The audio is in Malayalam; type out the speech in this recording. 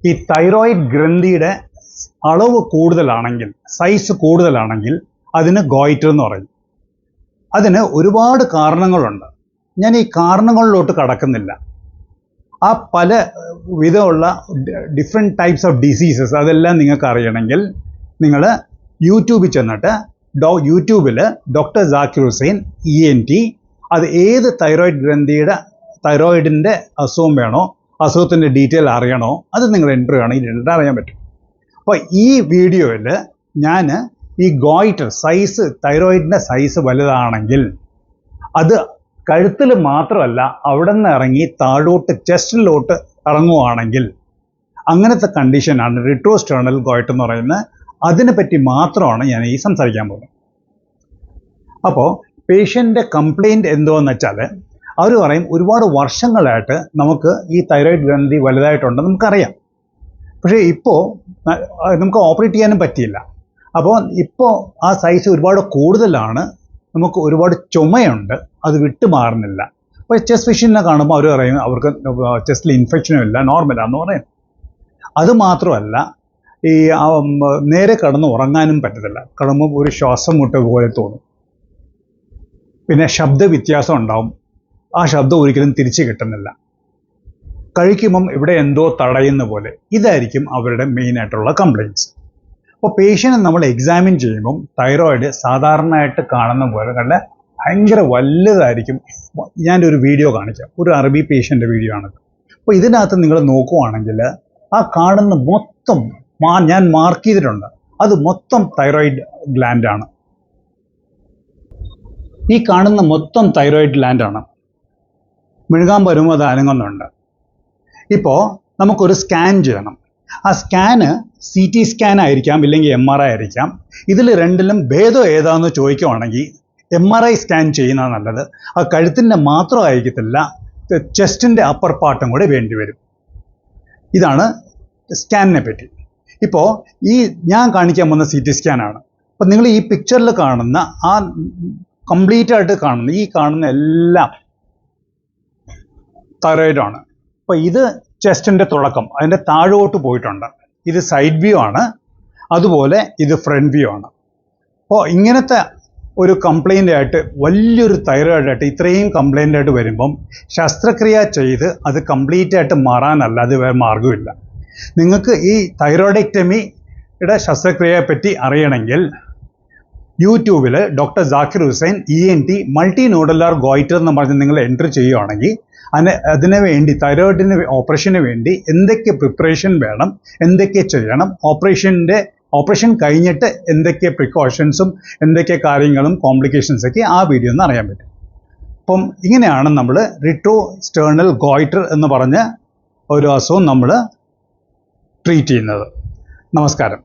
ഈ തൈറോയിഡ് ഗ്രന്ഥിയുടെ അളവ് കൂടുതലാണെങ്കിൽ, സൈസ് കൂടുതലാണെങ്കിൽ അതിന് ഗോയിറ്റർ എന്ന് പറയും. അതിന് ഒരുപാട് കാരണങ്ങളുണ്ട്. ഞാൻ ഈ കാരണങ്ങളിലോട്ട് കടക്കുന്നില്ല. ആ പല വിധമുള്ള ഡിഫറെൻറ്റ് ടൈപ്സ് ഓഫ് ഡിസീസസ് അതെല്ലാം നിങ്ങൾക്ക് അറിയണമെങ്കിൽ നിങ്ങൾ യൂട്യൂബിൽ ചെന്നിട്ട് യൂട്യൂബിൽ ഡോക്ടർ ജാക്കിർ ഹുസൈൻ ENT, അത് ഏത് തൈറോയിഡിൻ്റെ അസുഖം വേണോ, അസുഖത്തിൻ്റെ ഡീറ്റെയിൽ അറിയണോ, അത് നിങ്ങൾ എൻ്റർ ചെയ്യണമെങ്കിൽ അറിയാൻ പറ്റും. അപ്പോൾ ഈ വീഡിയോയിൽ ഞാൻ ഈ ഗോയിറ്റർ സൈസ്, തൈറോയിഡിൻ്റെ സൈസ് വലുതാണെങ്കിൽ അത് കഴുത്തിൽ മാത്രമല്ല അവിടെ നിന്ന് ഇറങ്ങി താഴോട്ട് ചെസ്റ്റിലോട്ട് ഇറങ്ങുവാണെങ്കിൽ അങ്ങനത്തെ കണ്ടീഷനാണ് റിട്രോസ്റ്റേണൽ ഗോയിറ്റർ എന്ന് പറയുന്നത്. അതിനെപ്പറ്റി മാത്രമാണ് ഞാൻ ഈ സംസാരിക്കാൻ പോകുന്നത്. അപ്പോൾ പേഷ്യൻ്റെ കംപ്ലയിൻറ്റ് എന്തോന്ന് വെച്ചാൽ അവർ പറയും ഒരുപാട് വർഷങ്ങളായിട്ട് നമുക്ക് ഈ തൈറോയിഡ് ഗ്രന്ഥി വലുതായിട്ടുണ്ടെന്ന് നമുക്കറിയാം, പക്ഷേ ഇപ്പോൾ നമുക്ക് ഓപ്പറേറ്റ് ചെയ്യാനും പറ്റിയില്ല. അപ്പോൾ ഇപ്പോൾ ആ സൈസ് ഒരുപാട് കൂടുതലാണ്, നമുക്ക് ഒരുപാട് ചുമയുണ്ട്, അത് വിട്ടുമാറുന്നില്ല. അപ്പോൾ ചെസ്റ്റ് ഫിഷിനെ കാണുമ്പോൾ അവർ പറയും അവർക്ക് ചെസ്റ്റിൽ ഇൻഫെക്ഷനും ഇല്ല, നോർമലാന്ന് പറയും. അതുമാത്രമല്ല, ഈ നേരെ കിടന്ന് ഉറങ്ങാനും പറ്റത്തില്ല, കിടമ്പോൾ ഒരു ശ്വാസം മുട്ട പോലെ തോന്നും. പിന്നെ ശബ്ദ വ്യത്യാസം ഉണ്ടാവും, ആ ശബ്ദം ഒരിക്കലും തിരിച്ചു കിട്ടുന്നില്ല. കഴിക്കുമ്പം ഇവിടെ എന്തോ തടയുന്ന പോലെ. ഇതായിരിക്കും അവരുടെ മെയിനായിട്ടുള്ള കംപ്ലയിൻറ്റ്സ്. അപ്പോൾ പേഷ്യനെ നമ്മൾ എക്സാമിൻ ചെയ്യുമ്പം തൈറോയിഡ് സാധാരണയായിട്ട് കാണുന്ന പോലെ നല്ല ഭയങ്കര വലുതായിരിക്കും. ഞാനൊരു വീഡിയോ കാണിക്കാം, ഒരു അറബി പേഷ്യൻ്റെ വീഡിയോ ആണ്. അപ്പോൾ ഇതിനകത്ത് നിങ്ങൾ നോക്കുവാണെങ്കിൽ ആ കാണുന്ന മൊത്തം ഞാൻ മാർക്ക് ചെയ്തിട്ടുണ്ട്, അത് മൊത്തം തൈറോയിഡ് ഗ്ലാൻഡാണ്. ഈ കാണുന്ന മൊത്തം തൈറോയിഡ് ഗ്ലാൻഡാണ്. മെഴുകാൻ വരുമ്പോൾ അത് അനങ്ങുന്നുണ്ട്. ഇപ്പോൾ നമുക്കൊരു സ്കാൻ ചെയ്യണം. ആ സ്കാന് CT സ്കാൻ ആയിരിക്കാം, ഇല്ലെങ്കിൽ MRI ആയിരിക്കാം. ഇതിൽ രണ്ടിലും ഭേദം ഏതാണെന്ന് ചോദിക്കുവാണെങ്കിൽ MRI സ്കാൻ ചെയ്യുന്നതാണ് നല്ലത്. ആ കഴുത്തിൻ്റെ മാത്രം ആയിരിക്കത്തില്ല, ചെസ്റ്റിൻ്റെ അപ്പർ പാർട്ടും കൂടെ വേണ്ടി വരും. ഇതാണ് സ്കാനിനെ പറ്റി. ഇപ്പോൾ ഈ ഞാൻ കാണിക്കാൻ പോകുന്ന CT സ്കാനാണ്. അപ്പോൾ നിങ്ങൾ ഈ പിക്ചറിൽ കാണുന്ന ആ കംപ്ലീറ്റ് ആയിട്ട് കാണുന്ന ഈ കാണുന്ന എല്ലാം തൈറോയിഡാണ്. അപ്പോൾ ഇത് ചെസ്റ്റിൻ്റെ തുടക്കം, അതിൻ്റെ താഴോട്ട് പോയിട്ടുണ്ട്. ഇത് സൈഡ് വ്യൂ ആണ്, അതുപോലെ ഇത് ഫ്രണ്ട് വ്യൂ ആണ്. അപ്പോൾ ഇങ്ങനത്തെ ഒരു കംപ്ലയിൻ്റ് ആയിട്ട്, വലിയൊരു തൈറോയിഡായിട്ട് ഇത്രയും കംപ്ലയിൻ്റ് ആയിട്ട് വരുമ്പം ശസ്ത്രക്രിയ ചെയ്ത് അത് കംപ്ലീറ്റ് ആയിട്ട് മാറാനല്ലാതെ വേറെ മാർഗമില്ല. നിങ്ങൾക്ക് ഈ തൈറോയിഡക്ടമിയുടെ ശസ്ത്രക്രിയയെ പറ്റി അറിയണമെങ്കിൽ യൂട്യൂബിൽ doctor Zakir Hussain ENT multi nodular goitre എന്ന് പറഞ്ഞ് നിങ്ങൾ എൻ്റർ ചെയ്യുകയാണെങ്കിൽ അതിനു വേണ്ടി, തൈറോയിഡിന് ഓപ്പറേഷന് വേണ്ടി എന്തൊക്കെ പ്രിപ്പറേഷൻ വേണം, എന്തൊക്കെ ചെയ്യണം, ഓപ്പറേഷൻ കഴിഞ്ഞിട്ട് എന്തൊക്കെ പ്രിക്കോഷൻസും എന്തൊക്കെ കാര്യങ്ങളും കോംപ്ലിക്കേഷൻസൊക്കെ ആ വീഡിയോ ഒന്ന് അറിയാൻ പറ്റും. അപ്പം ഇങ്ങനെയാണ് നമ്മൾ റിട്രോസ്റ്റേണൽ ഗോയിറ്റർ എന്ന് പറഞ്ഞ ഒരു അസുഖം നമ്മൾ ട്രീറ്റ് ചെയ്യുന്നത്. നമസ്കാരം.